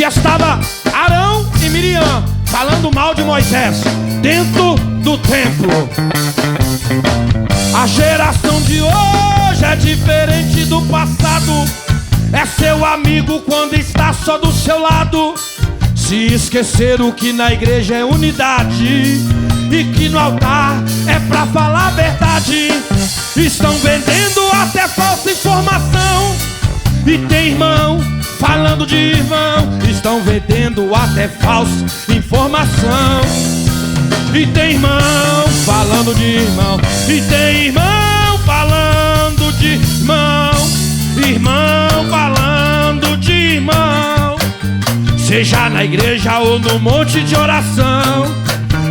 estava Arão e Miriam falando mal de Moisés dentro do templo. A geração de hoje é diferente do passado. É seu amigo quando está só do seu lado. Se esqueceram que na igreja é unidade e que no altar é pra falar a verdade. Estão vendendo até falsa informação. E tem irmão falando de irmão. Estão vendendo até falsa informação. E tem irmão falando de irmão. E tem irmão falando de irmão. Irmão falando de irmão. Seja na igreja ou no monte de oração.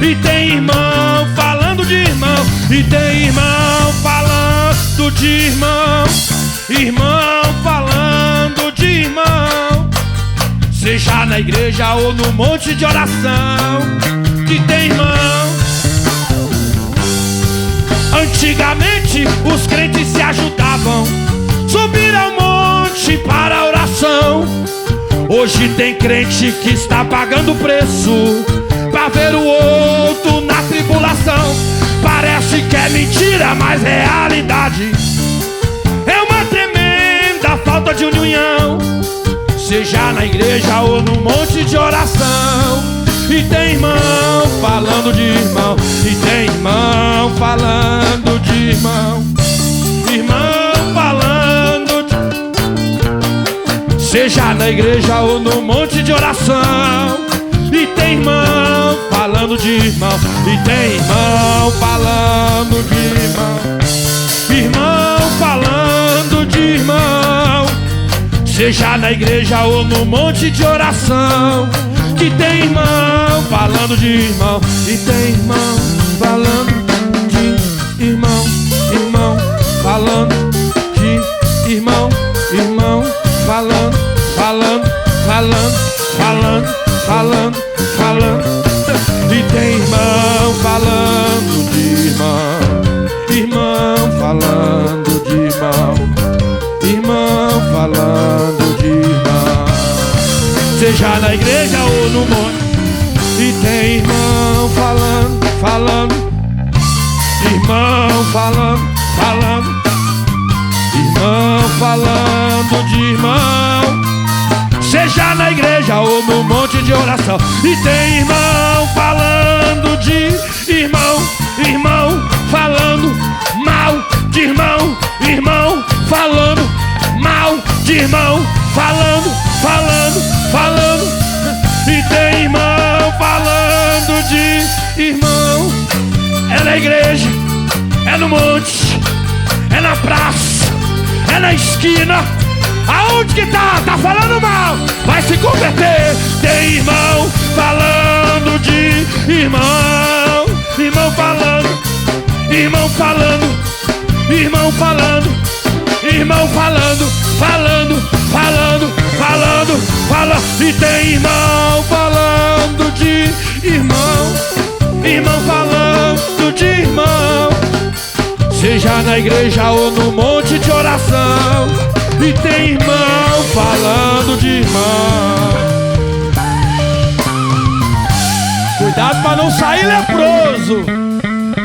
E tem irmão falando de irmão. E tem irmão falando de irmão. Irmão falando de irmão. Seja na igreja ou no monte de oração. Que tem irmão. Antigamente os crentes se ajudavam, subir ao monte para a oração. Hoje tem crente que está pagando preço pra ver o outro na tribulação. Parece que é mentira, mas é realidade. É uma tremenda falta de união. Seja na igreja ou no monte de oração. E tem irmão falando de irmão. E tem irmão falando de irmão. Irmão falando de... Seja na igreja ou no monte de oração. E tem irmão falando de irmão. E tem irmão falando de irmão. Irmão falando de irmão. Seja na igreja ou no monte de oração. Que tem irmão falando de irmão. E tem irmão falando de irmão. Irmão falando de irmão. Irmão falando, falando, falando, falando, falando, falando. E tem irmão falando de irmão. Irmão falando de irmão. Irmão falando de irmão. Seja na igreja ou no monte. E tem irmão falando, falando. Irmão falando, falando. Irmão falando de irmão. Seja na igreja ou no monte de oração. E tem irmão falando de irmão. Irmão falando mal de irmão. Irmão falando mal de irmão. Falando, falando, falando. E tem irmão falando de irmão. É na igreja, é no monte, é na praça, é na esquina. Aonde que tá? Tá falando mal, vai se converter. Tem irmão falando de irmão. Irmão falando, irmão falando, irmão falando. Irmão falando, falando, falando, falando, falando. E tem irmão falando de irmão. Irmão falando de irmão. Seja na igreja ou no monte de oração. E tem irmão falando de irmão. Cuidado pra não sair leproso.